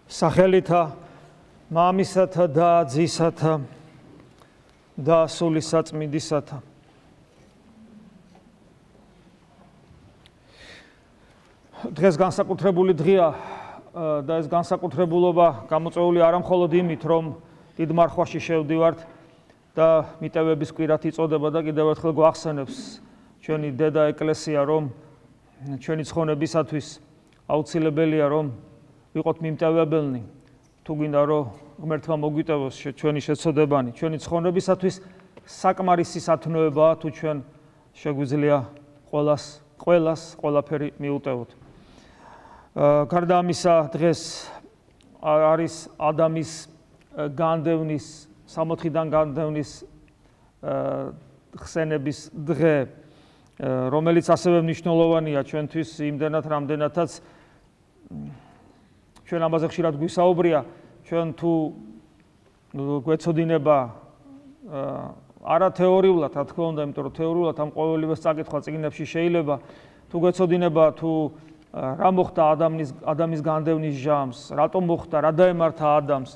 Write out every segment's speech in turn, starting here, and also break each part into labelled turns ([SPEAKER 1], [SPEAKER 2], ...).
[SPEAKER 1] სახელითა მამისათა და ძისათა და სულისაწმინდისათა. დღეს განსაკუთრებული დღეა და ეს განსაკუთრებულობა გამოწვეული არა მხოლოდ იმით, რომ დიდ მარხვაში შევდივართ და მიტევების კვირათ იწოდება და კიდევ ერთხელ გვახსენებს ჩვენი დედა ეკლესია, რომ ჩვენი ცხონებისათვის აუცილებელია, რომ ვიყოთ მიმტევებელნი, თუ გინდა რომ ღმერთმა მოგვიტევოს ჩვენი შეცოდებანი, ჩვენი ცხონებისათვის საკმარისი სათნოებაა, თუ ჩვენ შეგვიძლია ყველას ყველაფერი მიუტევოთ. გარდა ამისა, დღეს არის ადამის განდევნის, 60-დან განდევნის ხსენების დღე, რომელიც ასევე მნიშვნელოვანია ჩვენთვის იმდენად, რამდენადაც ჩვენ ამაზე ხშირად გვისაუბრია, ჩვენ თუ გვეცოდინება არა თეორიულად, რა თქმა უნდა, იმიტომ რომ თეორიულად ამ ყოველივეს წაკითხვა წიგნებში შეიძლება, თუ გვეცოდინება თუ რა მოხდა ადამის განდევნის ჟამს, რატომ მოხდა, რა დაემართა ადამიანს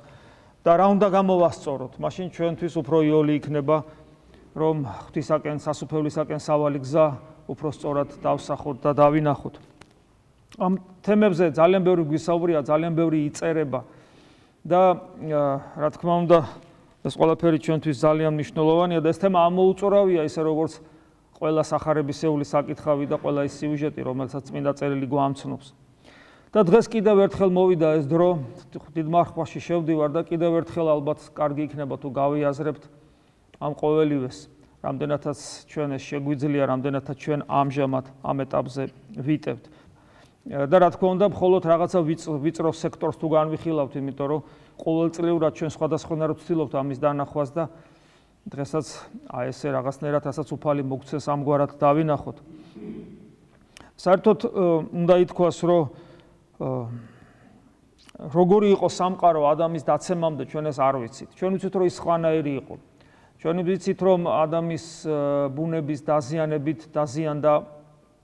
[SPEAKER 1] და რა უნდა გამოვასწოროთ, მაშინ ჩვენთვის უფრო იოლი იქნება, რომ ღვთისაკენ, სასუფევლისაკენ სავალი გზა უფრო სწორად დავსახოთ და დავინახოთ. ამ თემებზე ძალიან ბევრი გვისაუბრია, ძალიან ბევრი იწერება და რა თქმა უნდა, ეს ყველაფერი ჩვენთვის ძალიან მნიშვნელოვანია და ეს თემა ამოუწურავია, ისე როგორც ყველა სახარებისეული საკითხავი და ყველა ის სიუჟეტი, რომელსაც წმინდა წერილი გვამცნობს. და დღეს კიდევ ერთხელ მოვიდა ეს დრო, დიდ მარხვაში შევდივარ და კიდევ ერთხელ ალბათ კარგი იქნება თუ გავიაზრებთ ამ ყოველივეს, რამდენადაც ჩვენ ეს შეგვიძლია, რამდენადაც ჩვენ ამჟამად ამ ეტაპზე ვიტევთ. და რა თქმა უნდა, მხოლოდ რაღაცა ვიწრო სექტორს თუ განვიხილავთ, იმიტომ რომ ყოველწლიურად ჩვენ სხვადასხვანაირად ვცდილობთ ამის დანახვას და დღესაც აი ესე რაღაცნაირად ასაც უფალი მოგცეს ამგვარად დავინახოთ. საერთოდ უნდა ითქვას, რომ როგორი იყო სამყარო ადამიანის დაცემამდე ჩვენ ეს არ ვიცით. ჩვენ ვიცით, რომ ის სხვანაირი იყო. ჩვენ ვიცით, რომ ადამიანის ბუნების დაზიანებით დაზიანდა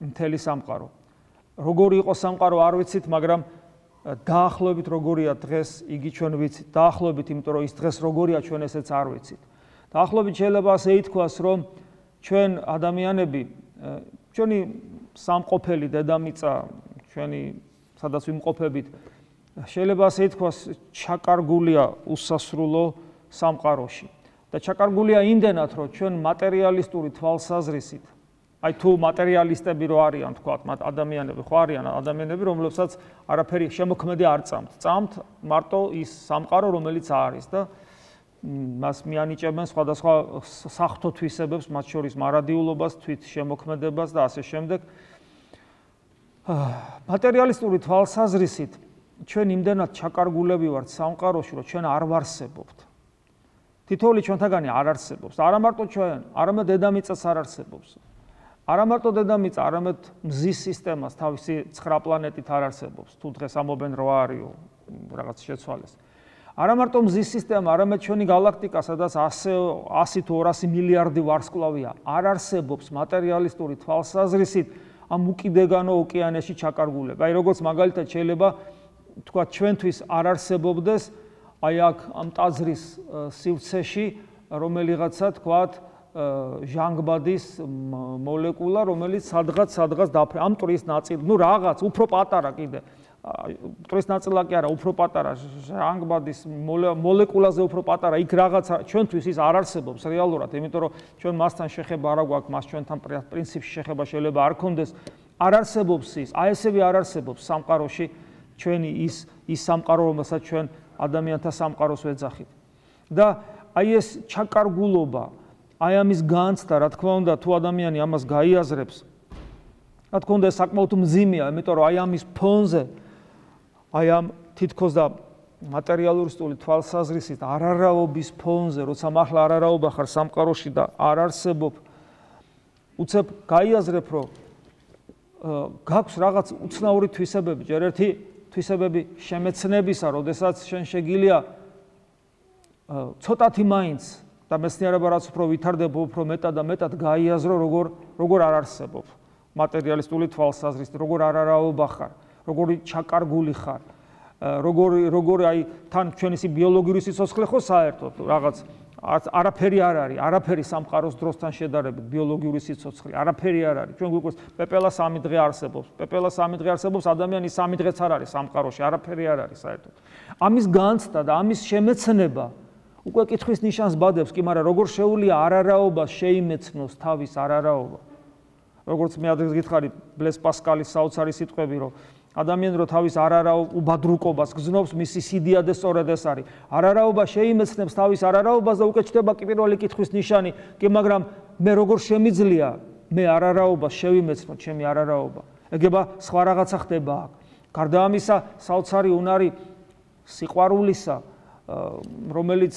[SPEAKER 1] მთელი სამყარო. როგორი იყო სამყარო არ ვიცით, მაგრამ დაახლოებით როგორია დღეს, იგი ჩვენ ვიცით. დაახლოებით, იმიტომ რომ ის დღეს როგორია, ჩვენ ესეც არ ვიცით. დაახლოებით შეიძლება ასე ითქვას, რომ ჩვენ ადამიანები, ჩვენი სამყოფელი დედამიწა, ჩვენი სადაც ვიმყოფებით, შეიძლება ასე ითქვას, ჩაკარგულია უსასრულო სამყაროში. და ჩაკარგულია იმდენად, რომ ჩვენ მატერიალისტური თვალსაზრისით, აი თუ მატერიალისტები რო არიან, თქვათ, ადამიანები ხო არიან ადამიანები, რომლებსაც არაფერი შემოქმედი არ წამთ. წამთ მარტო ის სამყარო, რომელიც არის და მას მიანიჭებენ სხვადასხვა საღვთო თვისებებს, მათ შორის მარადიულობას, თვით შემოქმედებას და ასე შემდეგ. მატერიალისტური თვალსაზრისით ჩვენ იმდენად ჩაკარგულები ვართ სამყაროში, რომ ჩვენ არ ვარსებობთ. თითოეული ჩვენთაგანი არ არსებობს. არა მარტო ჩვენ, არამედ დედამიწაც არ არსებობს. არა მარტო დედამიწა, არამედ მზის სისტემას თავისი 9 პლანეტით არ არსებობს. თუ დღეს ამობენ 8 არისო რაღაც შეცვალეს. არა მარტო მზის სისტემა, არამედ ჩვენი გალაქტიკა, სადაც 100 თუ 200 მილიარდი ვარსკვლავია, არ არსებობს მატერიალისტური თვალსაზრისით ამ უკიდეგანო ოკეანეში ჩაკარგულება. აი როგორც მაგალითად შეიძლება თქვა ჩვენთვის არ არსებობდეს აი აქ ამ ტაძრის სივრცეში რომელიღაცა თქვათ ჟანგბადის მოლეკულა, რომელიც სადღაც დაფრე. ამ ტრის ნაწილი, ნუ რაღაც უფრო პატარა კიდე. ტრის ნაწილა კი არა, უფრო პატარა, ჟანგბადის მოლეკულაზე უფრო პატარა, იქ რაღაცა ჩვენთვის ის არ არსებობს რეალურად, იმიტომ რომ ჩვენ მასთან შეხება არ გვაქვს, მას ჩვენთან პრინციპში შეხება შეიძლება არ გქონდეს. არ არსებობს ის, აი ესევე არ არსებობს სამყაროში ჩვენი ის სამყარო, რომელსაც ჩვენ ადამიანთა სამყაროს ვეძახით. და აი ეს ჩაკარგულობა, აი ამის განცდა, რა თქმა უნდა, თუ ადამიანი ამას გაიაზრებს, რა თქმა უნდა, ეს საკმაოდ მძიმეა, იმიტომ რომ აი ამის ფონზე, აი ამ თითქოს და მატერიალისტური თვალსაზრისით არარაობის ფონზე, როცა მართლა არარაობა ხარ სამყაროში და არ არსებობ, უცებ გაიაზრებ, რომ გაქვს რაღაც უცნაური თვისებები, ჯერ ერთი თვისებები შემეცნებისა, როდესაც შენ შეგიძლია ცოტათი მაინც და მეცნიერება რაც უფრო ვითარდება, უფრო მეტად და მეტად გაიაზრო, როგორ არ არსებობ მატერიალისტული თვალსაზრისით, როგორ არარაობა ხარ, როგორი ჩაკარგული ხარ. როგორი აი თან ჩვენი ბიოლოგიური სიცოცხლე ხო საერთოდ რაღაც არაფერი არ არის, არაფერი სამყაროს დროსთან შედარებით ბიოლოგიური სიცოცხლე, არაფერი არ არის. ჩვენ გვიყვარს პეპელა 3 დღე არსებობს. პეპელა 3 დღე არსებობს, ადამიანის 3 დღეც არ არის სამყაროში, არაფერი არ არის საერთოდ. ამის განცდა და ამის შემეცნება უკვე კითხვის ნიშანს ბადებს, კი, მაგრამ როგორ შეუძლია არარაობას შეიმეცნოს თავის არარაობა. როგორც მე ადრე გითხარი ბლეს პასკალის საოცარი სიტყვები, რომ ადამიანი რო თავის არარაობას უბადრუკობას გზნობს, მისი სიდიადე სწორედ ეს არის. არარაობა შეიმეცნებს თავის არარაობას და უკვე ჩდება პირველი კითხვის ნიშანი, კი, მაგრამ მე როგორ შემიძლია მე არარაობას შევიმეცნო ჩემი არარაობა. ეგება სხვა რაღაცა ხდება აქ. გარდა ამისა, საოცარი უნარი სიყვარულისა, რომელიც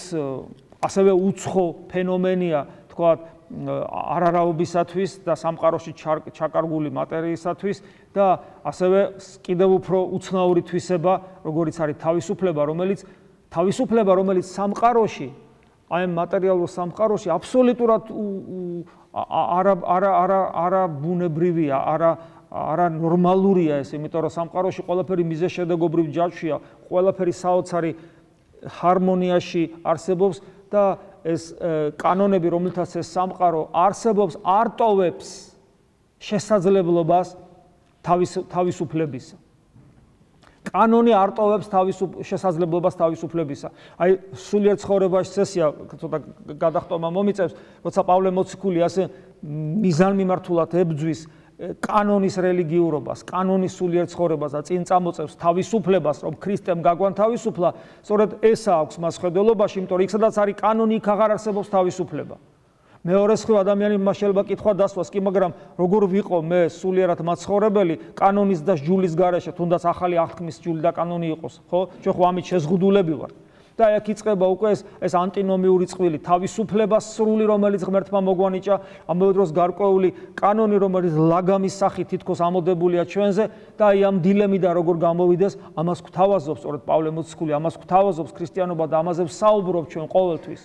[SPEAKER 1] ასევე უცხო ფენომენია, თქვათ, არარაობისათვის და სამყაროში ჩაკარგული მატერიისათვის და ასევე კიდევ უფრო უცნაური თვისება, როგორიც არის თავისუფლება, რომელიც სამყაროში, აი მატერიალურ სამყაროში აბსოლუტურად არაბუნებრივია, არანორმალურია ეს, იმიტომ რომ სამყაროში ყველაფერი მიზეშედეგობრივ ჯაჭვია, ყველაფერი საოცარი ჰარმონიაში არსებობს და ეს კანონები, რომელთაც ეს სამყარო არსებობს, არ ტოვებს შესაძლებლობას თავისუფლებისა. კანონი არ ტოვებს შესაძლებლობას თავისუფლებისა. აი სულიერ ცხოვრებაში წესია, ცოტა გადახტომა მომიწევს, როცა პავლე მოციქული ასე მიზანმიმართულად ებძვის კანონის რელიგიურობას, კანონის სულიერ ცხოვრებას და წინ წამოწევს თავისუფლებას, რომ ქრისტემ გაგვან თავისუფლა, სწორედ ესა აქვს მას ხედველობაში, იმიტომ რომ იქ სადაც არის კანონი, იქ აღარ არსებობს თავისუფლება. მეორე მხრივ ადამიანი მას შეიძლება კითხვა დასვას, კი, მაგრამ როგორ ვიყო მე სულიერად მაცხოვრებელი კანონის და ჯულის გარეშე, თუნდაც ახალი აღთქმის ჯული და კანონი იყოს, ხო? ჩვენ ხო ამით შეზღუდულები ვართ. და აქ იწყება უკვე ეს ანტინომიური წყვილი, თავისუფლებას სრული, რომელიც ღმერთმა მოგვანიჭა, ამავე დროს გარკვეული კანონი, რომელიც ლაგამის სახით თითქოს ამოდებულია ჩვენზე და აი ამ დილემიდან როგორ გამოვიდეს, ამას გვთავაზობს სწორედ პავლე მოციქული, ამას გვთავაზობს ქრისტიანობა და ამაზე ვსაუბრობ ჩვენ ყოველთვის.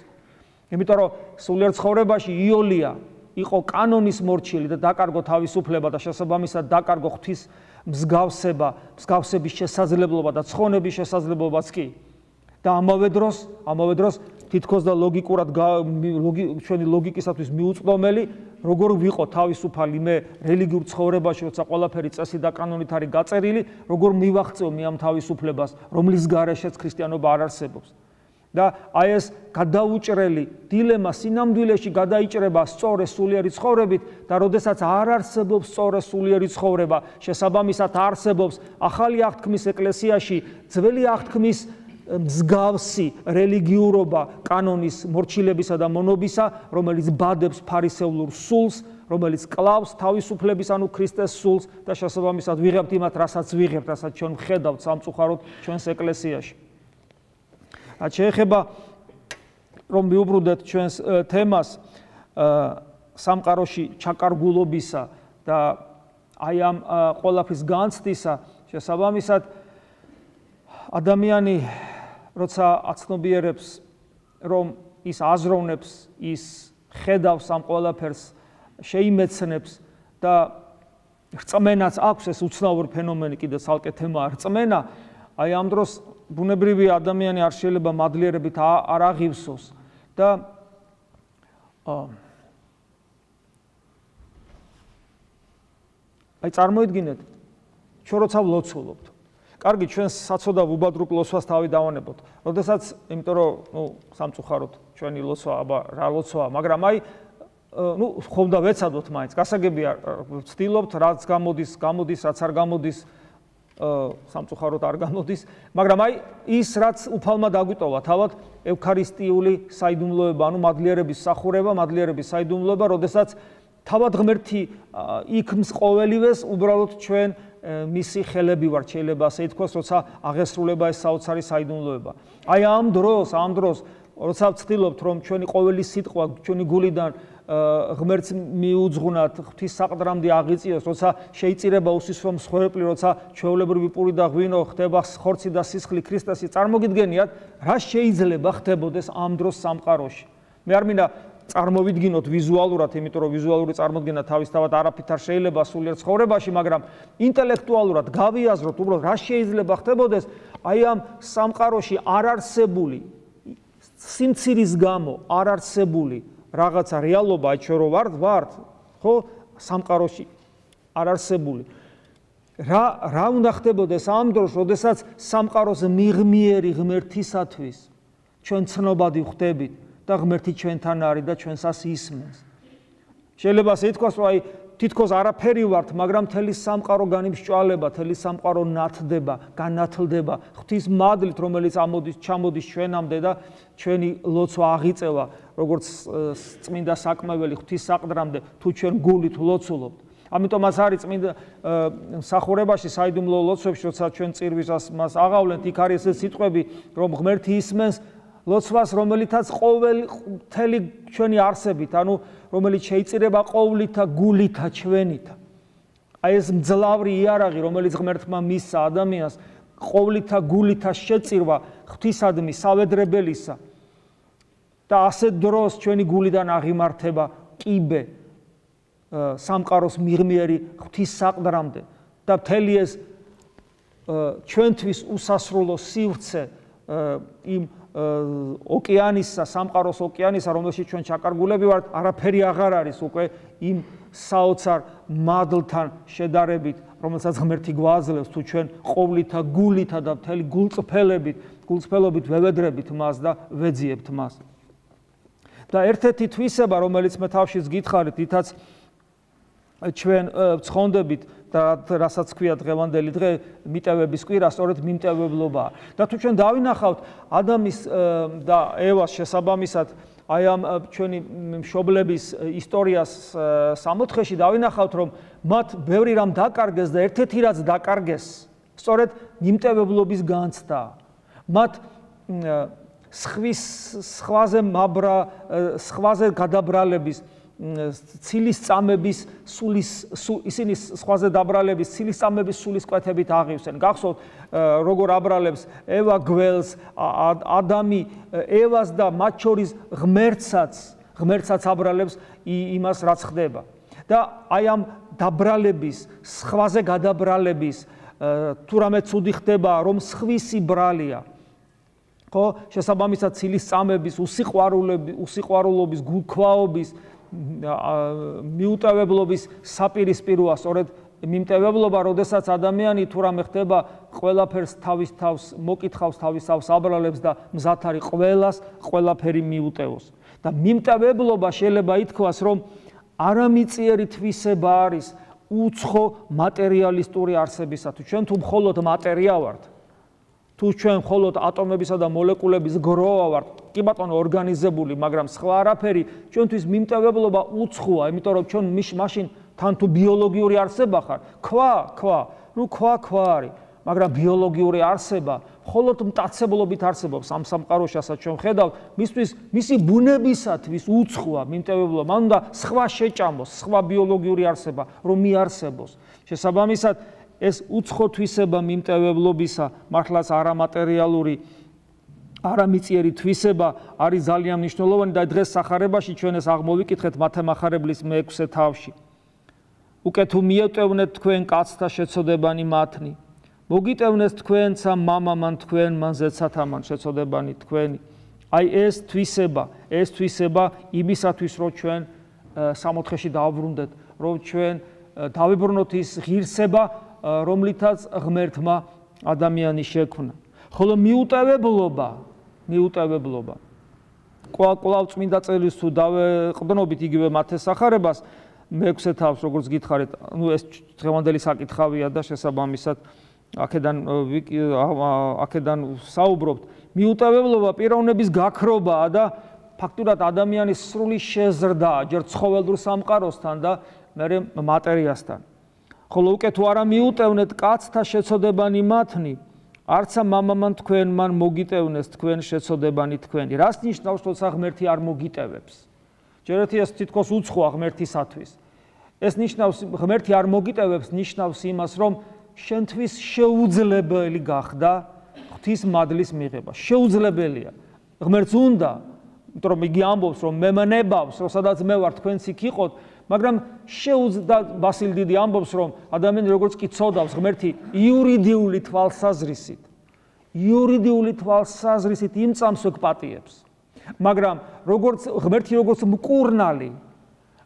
[SPEAKER 1] იმიტომ რომ სულიერ ცხოვრებაში იოლია იყო კანონის მორჩილი და დაკარგო თავისუფლება და შესაბამისად დაკარგო ღვთის მსგავსების შესაძლებლობა და ცხონების შესაძლებლობაც კი. და ამავე დროს თითქოს და ლოგიკურად ჩვენი ლოგიკისათვის მიუწვდომელი, როგორ ვიყო თავისუფალი მე რელიგიურ ცხოვრებაში, როცა ყველაფერი წესი და კანონით არის გაწერილი, როგორ მივაღწევ მე ამ თავისუფლებას, რომლის გარეშეც ქრისტიანობა არ არსებობს. და აი ეს გადაუჭრელი დილემა სინამდვილეში გადაიჭრება სწორე სულიერი ცხოვრებით და როდესაც არ არსებობს სწორე სულიერი ცხოვრება, შესაბამისად არსებობს ახალი აღთქმის ეკლესიაში ძველი აღთქმის მსგავსი რელიგიურობა კანონის მორჩილებისა და მონობისა, რომელიც ბადებს ფარისეულურ სულს, რომელიც კლავს თავისუფლების, ანუ ქრისტეს სულს და შესაბამისად ვიღებთ იმათ, რასაც ვიღებთ, რასაც ჩვენ ვხედავთ სამწუხაროდ ჩვენს ეკლესიაში. შეეხება რომ მივუბრუნდეთ ჩვენს თემას სამყაროში ჩაკარგულობისა და აი ამ ყველაფრის განცდისა, შესაბამისად ადამიანი როცა აცნობიერებს, რომ ის აზროვნებს, ის ხედავს ამ ყველაფერს, შეიმეცნებს და რწმენაც აქვს, ეს უცნაური ფენომენი კიდე ცალკე თემაა რწმენა, აი ამ დროს ბუნებრივი ადამიანი არ შეიძლება მადლიერებით არ აღივსოს და აი წარმოიდგინეთ, ჩვენ როცა ვლოცულობთ, კარგი, ჩვენ საცოდავ უბადრუკ ლოცვას თავი დავანებოთ. როდესაც, იმიტომ რომ, სამწუხაროდ ჩვენი ლოცვა, აბა რა ლოცვაა, მაგრამ აი ხომ და ვეცადოთ მაინც, გასაგებია ვცდილობთ, რაც გამოდის, რაც არ გამოდის, სამწუხაროდ არ გამოდის, მაგრამ აი ის რაც უფალმა დაგვიტოვა თავად ევქარისტიული საიდუმლოება, ანუ მადლიერების სახურება, მადლიერების საიდუმლოება, როდესაც თავად ღმერთი იქმს ყოველივეს, უბრალოდ ჩვენ მისი ხელები ვართ, შეიძლება ასე ითქვას, როცა აღესრულება ეს საოცარი საიდუმლოება. აი ამ დროს, როცა ვცდილობთ, რომ ჩვენი ყოველი სიტყვა ჩვენი გულიდან ღმერთს მიუძღვნათ, ღვთის საყდრამდე აღიწიოს, როცა შეიწირება უსისხლო მსხვერპლი, როცა ჩვეულებრივი პური და ღვინო ხდება ხორცი და სისხლი ქრისტესი, წარმოგიდგენიათ, რა შეიძლება ხდებოდეს ამ დროს სამყაროში. მე არ მინდა წარმოვიდგინოთ ვიზუალურად, იმიტომ რომ ვიზუალური წარმოდგენა თავისთავად არაფრით არ შეიძლება სულიერ ცხოვრებაში, მაგრამ ინტელექტუალურად გავიაზროთ, უბრალოდ რა შეიძლება ხდებოდეს, აი ამ სამყაროში არ არსებული სიმცირის გამო არ არსებული რაღაცა რეალობა, აი ჩვენ რო ვართ, ხო, სამყაროში არ არსებული. რა უნდა ხდებოდეს ამ დროს, როდესაც სამყაროს მიღმიერი ღმერთისათვის ჩვენ ცნობადი ვხდებით და ღმერთი ჩვენთან არის და ჩვენსას ისმენს. შეიძლება ასე ითქვას, რომ აი თითქოს არაფერი ვართ, მაგრამ მთელი სამყარო განიმსჭვალება, მთელი სამყარო ნათდება, განათლდება ღვთის მადლით, რომელიც ჩამოდის ჩვენამდე და ჩვენი ლოცვა აღიწევა, როგორც წმინდა საკმეველი ღვთის საყდრამდე, თუ ჩვენ გულით ლოცულობთ. ამიტომაც არის წმინდა მსახურებაში, საიდუმლო ლოცვებში, როცა ჩვენ წირვისას მას აღავლენთ, იქ არის ეს სიტყვები, რომ ღმერთი ისმენს ლოცვას, რომელითაც მთელი ჩვენი არსებით, ანუ რომელიც შეიწირება ყოვლითა გულითა ჩვენითა. აი ეს მძლავრი იარაღი, რომელიც ღმერთმა მისცა ადამიანს, ყოვლითა გულითა შეწირვა ღვთისადმი სავედრებელისა და ასეთ დროს ჩვენი გულიდან აღიმართება კიბე სამყაროს მიღმიერი ღვთის საყდრამდე და მთელი ეს ჩვენთვის უსასრულო სივრცე იმ ოკეანისა, სამყაროს ოკეანისა, რომელშიც ჩვენ ჩაკარგულები ვართ, არაფერი აღარ არის უკვე იმ საოცარ მადლთან შედარებით, რომელსაც ღმერთი გვაძლევს, თუ ჩვენ ყოვლითა გულითა და მთელი გულწრფელობით ვევედრებით მას და ვეძიებთ მას. და ერთ-ერთი თვისება, რომელიც მე თავშიც გითხარით, ითაც ჩვენ ვცხონდებით და რასაც ქვია დღევანდელი დღე მიტევების კვირა, სწორედ მიმტევებლობაა. და თუ ჩვენ დავინახავთ ადამის და ევას შესაბამისად, აი ამ ჩვენი მშობლების ისტორიას სამოთხეში დავინახავთ, რომ მათ ბევრი რამ დაკარგეს და ერთ-ერთი რაც დაკარგეს, სწორედ მიმტევებლობის განცდა. მათ სხვაზე გადაბრალების ცილის წამების ისინი სხვაზე დაბრალების ცილის წამების სულისკვეთებით აღივსენ. გახსოვთ როგორ აბრალებს ევა გველს, ადამი ევას და მათ შორის ღმერთსაც აბრალებს იმას რაც ხდება. და აი ამ დაბრალების, სხვაზე გადაბრალების თუ რამე ცუდი ხდება, რომ სხვისი ბრალია. ხო, შესაბამისად ცილის წამების, უსიყვარულობის, გულქვაობის მიუტევებლობის საპირისპიროა სწორედ მიმტევებლობა, როდესაც ადამიანი თუ რამე ხდება, ყველაფერს თავის თავს მოკითხავს, თავის თავს აბრალებს და მზად არის ყველაფერი მიუტევოს. და მიმტევებლობა შეიძლება ითქვას, რომ არამიწიერი თვისება არის უცხო მატერიალისტური არსებისათვის. ჩვენ თუ მხოლოდ მატერია ვართ, თუ ჩვენ მხოლოდ ატომებისა და მოლეკულების გროვა ვართ, კი ბატონო ორგანიზებული, მაგრამ სხვა არაფერი, ჩვენთვის მიმტევებლობა უცხოა, იმიტომ რომ ჩვენ მაშინ თან თუ ბიოლოგიური არსება ხარ, ქვა არის, მაგრამ ბიოლოგიური არსება მხოლოდ მტაცებლობით არსებობს ამ სამყაროში, ასაც ჩვენ ხედავთ, მისი ბუნებისათვის უცხოა მიმტევებლობა, მან უნდა სხვა შეჭამოს, სხვა ბიოლოგიური არსება, რომ მიარსებოს. შესაბამისად, ეს უცხო თვისება მიმტევებლობისა, მართლაც არამატერიალური, არამიწიერი თვისება არის ძალიან მნიშვნელოვანი და დღეს სახარებაში ჩვენ ეს აღმოვიკითხეთ მათემახარებლის მე-6 თავში. უკე თუ მიეტევნეთ თქვენ კაცთა შეცოდებანი მათნი, მოგიტევნეს თქვენცა მამამან თქვენ, მან ზეცათა მან შეცოდებანი თქვენი. აი ეს თვისება იმისათვის, რომ ჩვენ სამოთხეში დავბრუნდეთ, რომ ჩვენ დავიბრუნოთ ის ღირსება, რომლითაც ღმერთმა ადამიანი შექმნა. ხოლო მიუტევებლობა. კვლავ წმინდა წელს თუ დავეყრდნობით იგივე მათეს სახარებას, მე-6 თავს, როგორც გითხარით, ეს დღევანდელი საკითხავია და შესაბამისად აქედან საუბრობთ. მიუტევებლობა პიროვნების გაქრობაა და ფაქტურად ადამიანის სრული შეზრდაა, ჯერ ცხოველურ სამყაროსთან და მერე მატერიასთან. ხოლო უკე თუ არა მიუტევნეთ კაცთა შეცოდებანი მათნი, არცა მამამან თქვენ მან მოგიტევნეს თქვენ შეცოდებანი თქვენი. რას ნიშნავს, როცა ღმერთი არ მოგიტევებს? ჯერეთი ეს თითქოს უცხოა ღმერთისათვის. ეს ნიშნავს, ღმერთი არ მოგიტევებს, ნიშნავს იმას, რომ შენთვის შეუძლებელი გახდა ღვთის მადლის მიღება. შეუძლებელია. ღმერთს უნდა, იმიტომ რომ იგი ამბობს, რომ მე მნებავს, რომ სადაც მე ვარ, თქვენც იქ იყოთ, მაგრამ შეუძლდა ბასილ დიდი ამბობს, რომ ადამიანი როგორც კი ცოდავს, ღმერთი იურიდიული თვალსაზრისით, იურიდიული თვალსაზრისით იმ წამს ვეკპატიებს. მაგრამ ღმერთი როგორც მკურნალი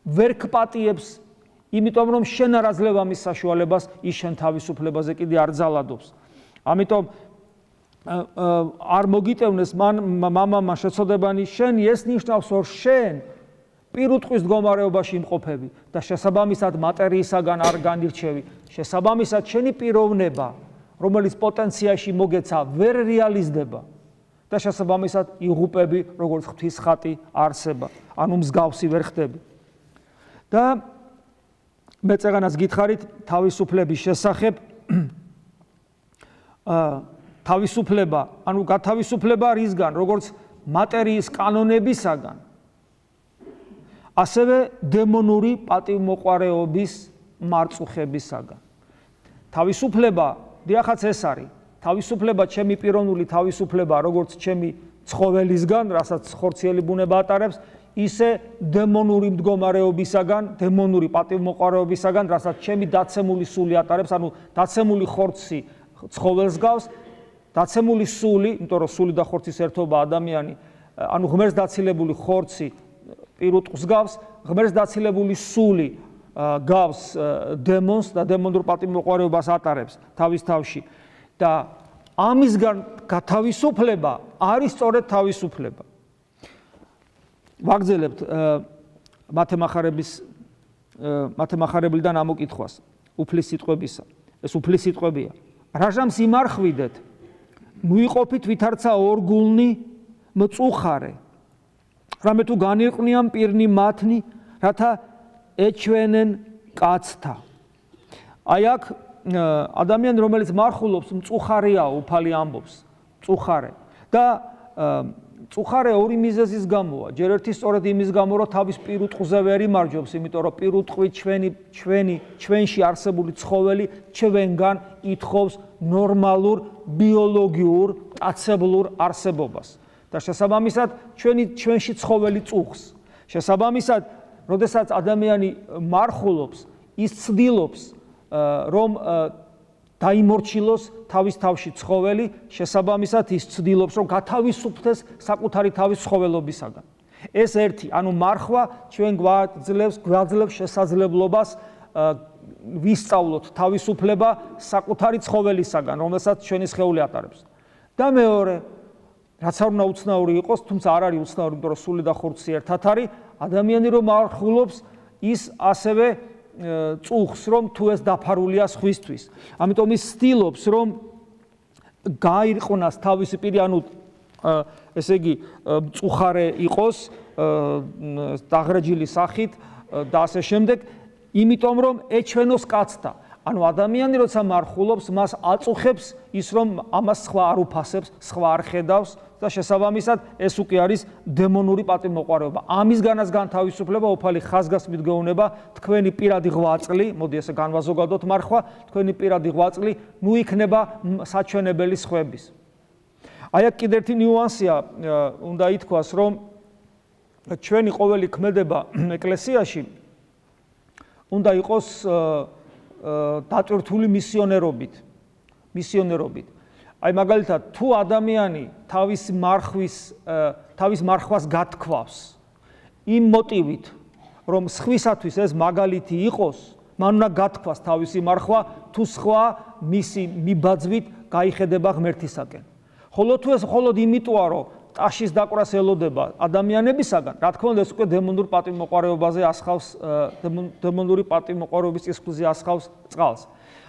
[SPEAKER 1] ვერ კპატიებს, იმიტომ რომ შენ არ აძლევ ამის საშუალებას, ის შენ თავისუფლებაზე კიდე არ ძალადობს. ამიტომ არ მოგიტევნეს მამამა შეცოდებანი შენი, ეს ნიშნავს, რომ შენ პირუტყვის მდგომარეობაში იმყოფები და შესაბამისად მატერიისაგან არ განირჩევი. შესაბამისად შენი პიროვნება, რომელიც პოტენციაში მოგეცა, ვერ რეალიზდება და შესაბამისად იღუპები, როგორც ღვთის ხატი არსება, ანუ მსგავსი ვერ ხდები. და მე წეგანას გითხარით თავისუფლების შესახებ. თავისუფლება, ანუ გათავისუფლება რისგან, როგორც მატერიის კანონებისაგან, ასევე დემონური პატივმოყვარეობის მარწუხებისაგან. თავისუფლება, დიახაც ეს არის. თავისუფლება ჩემი პიროვნული თავისუფლება, როგორც ჩემი ცხოველისგან, რასაც ხორციელი ბუნება ატარებს, ისე დემონური მდგომარეობისაგან, დემონური პატივმოყვარეობისაგან, რასაც ჩემი დაცემული სული ატარებს, ანუ დაცემული ხორცი ცხოველს გავს, დაცემული სული, იმიტომ რომ სული და ხორცის ერთობა ადამიანი, ანუ ღმერთს დაცილებული ხორცი პირუტყს გავს, ღმერთს დაცილებული სული გავს დემონს და დემონურ პატივმოყვარეობას ატარებს თავის თავში. და ამისგან გათავისუფლება არის სწორედ თავისუფლება. ვაგრძელებთ მათემახარებლიდან ამოკითხვას უფლის სიტყვებისა. ეს უფლის სიტყვებია. რაჟამს იმარხვიდეთ, მუიყოფით ვითარცა ორგულნი მწუხარე. რამე თუ განირყვნიან პირნი მათნი, რათა ეჩვენენ კაცთა. აი აქ ადამიანი, რომელიც მარხულობს, მწუხარეა, უფალი ამბობს, მწუხარე. და მწუხარე ორი მიზეზის გამოა. ჯერ ერთი სწორედ იმის გამო, რომ თავის პირუტყზე ვერ იმარჯვებს, იმიტომ რომ პირუტყვი ჩვენში არსებული ცხოველი ჩვენგან ითხოვს ნორმალურ ბიოლოგიურ მტაცებლურ არსებობას. და შესაბამისად ჩვენში ცხოველი წუხს. შესაბამისად, როდესაც ადამიანი მარხულობს, ის ცდილობს, რომ დაიმორჩილოს თავის თავში ცხოველი, შესაბამისად ის ცდილობს, რომ გათავისუფლდეს საკუთარი თავის ცხოველობისაგან. ეს ერთი, ანუ მარხვა ჩვენ გვაძლევს შესაძლებლობას ვისწავლოთ თავისუფლება საკუთარი ცხოველისაგან, რომელსაც ჩვენი სხეული ატარებს. და მეორე, რაც არ უნდა უცნაური იყოს, თუმცა არ არის უცნაური, იმიტომ რომ სული და ხორცი ერთად არის, ადამიანი რომ მარხულობს, ის ასევე წუხს, რომ თუ ეს დაფარულია სხვისთვის. ამიტომ ის ცდილობს, რომ გაირყვნას თავისი პირი, ანუ ესე იგი მწუხარე იყოს დაღრეჯილი სახით და ასე შემდეგ, იმიტომ რომ ეჩვენოს კაცთა. ანუ ადამიანი როცა მარხულობს, მას აწუხებს ის, რომ ამას სხვა არ უფასებს, სხვა არ ხედავს და შესაბამისად ეს უკვე არის დემონური პატივმოყვარეობა. ამისგანაც განთავისუფლება, უფალი ხაზგასმით გეუბნება, თქვენი პირადი ღვაწლი, მოდი ესე განვაზოგადოთ მარხვა, თქვენი პირადი ღვაწლი, ნუ იქნება საჩვენებელი სხვების. აი აქ კიდევ ერთი ნიუანსია უნდა ითქვას, რომ ჩვენი ყოველი ქმედება ეკლესიაში უნდა იყოს დატვირთული მისიონერობით. აი მაგალითად, თუ ადამიანი თავის მარხვას გათქვავს იმ მოტივით, რომ სხვისათვის ეს მაგალითი იყოს, მან უნდა გათქვას თავისი მარხვა, თუ სხვა მისი მიბაძვით გაიხედება ღმერთისაკენ. ხოლო თუ ეს მხოლოდ იმიტოა, რომ ტაშის დაკვრას ელოდება ადამიანებისაგან, რა თქმა უნდა, ეს უკვე დემონურ პატივმოყვარეობაზე ასხავს, დემონური პატივმოყვარეობის წისქვილზე ასხავს წყალს.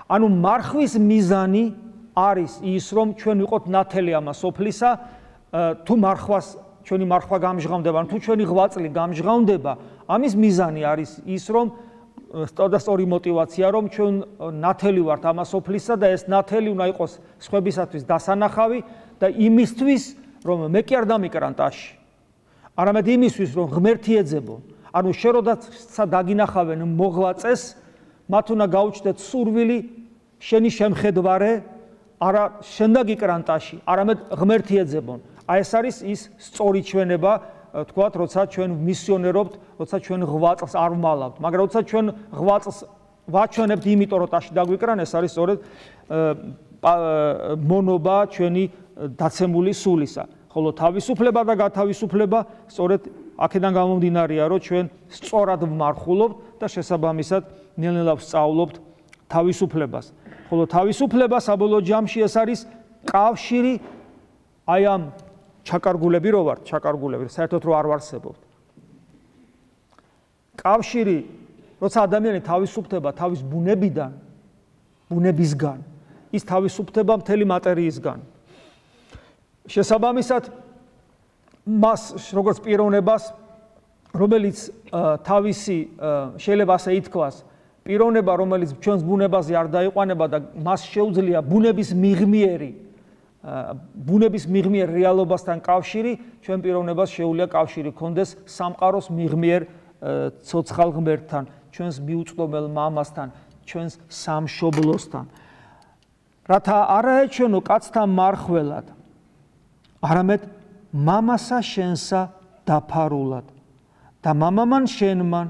[SPEAKER 1] ანუ მარხვის მიზანი არის ის, რომ ჩვენ ვიყოთ ნათელი ამას სოფლისა, თუ ჩვენი მარხვა გამჟღავნდება, თუ ჩვენი ღვაწლი გამჟღავნდება, ამის მიზანი არის ის, რომ სწორი мотиваცია, რომ ჩვენ ნათელი ვართ ამას სოფლისა და ეს ნათელი უნდა იყოს სხვებისათვის დასანახავი და იმისთვის, რომ მე კი არ დამიკრან ტაში. არამედ იმისთვის, რომ ღმერთი ეძებონ. ანუ შენ როდესაც დაგინახავენ მოღვაწეს, მათ უნდა გაუჩნდეთ სურვილი შენი შემხედვარე, არა შენ დაგიკრან ტაში, არამედ ღმერთი ეძებონ. აი ეს არის ის სწორი ჩვენება, თქვათ, როცა ჩვენ მისიონერობთ, როცა ჩვენ ღვაწლს არ ვმალავთ, მაგრამ როცა ჩვენ ღვაწლს ვაჩვენებთ იმიტომ, რომ ტაში დაგვიკრან, ეს არის სწორედ მონობა ჩვენი დაცემული სულისა. ხოლო თავისუფლება და გათავისუფლება სწორედ აქედან გამომდინარეა, რომ ჩვენ სწორად ვმარხულობთ და შესაბამისად ნელ-ნელა ვსწავლობთ თავისუფლებას. ხოლო თავისუფლება საბოლოო ჯამში ეს არის კავშირი აი ამ ჩაკარგულები რო ვართ, ჩაკარგულები, საერთოდ რო არ ვარსებობთ. კავშირი, როცა ადამიანი თავისუფლდება თავის ბუნებიდან, ბუნებისგან, ის თავისუფლდება მთელი მატერიისგან. შესაბამისად, მას როგორც პიროვნებას, რომელიც თავისი შეიძლება ასე ითქვას, პიროვნება, რომელიც ჩვენს ბუნებაზე არ დაიყვანება და მას შეუძლია ბუნების მიღმიერ რეალობასთან კავშირი, ჩვენ პიროვნებას შეუძლია კავშირი გქონდეს სამყაროს მიღმიერ ცოცხალ ღმერთთან, ჩვენს მიუწვდომელ მამასთან, ჩვენს სამშობლოსთან. რათა არ აეჩვენო კაცთა მარხველად, არამედ მამასა შენსა დაფარულად და მამამან შენმან,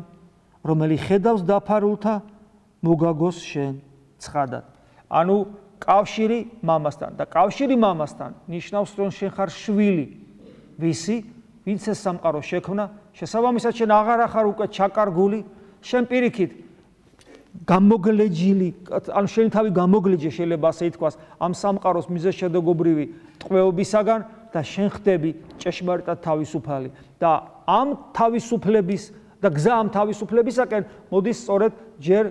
[SPEAKER 1] რომელიც ხედავს დაფარულთა, მოგაგოს შენ ცხადად. ანუ კავშირი მამასთან და კავშირი მამასთან ნიშნავს, რომ შენ ხარ შვილი, ვინც ეს სამყარო შექმნა, შესაბამისად შენ აღარ ახარ უკვე ჩაკარგული, შენ პირიქით გამოგლეჯილი, ანუ შენი თავი გამოგლეჯე შეიძლება ასე ითქვას, ამ სამყაროს მიზეზშედეგობრივი ტყვეობისაგან და შენ ხდები ჭეშმარიტად თავისუფალი. და ამ თავისუფლების და გზა ამ თავისუფლებისაკენ მოდის სწორედ ჯერ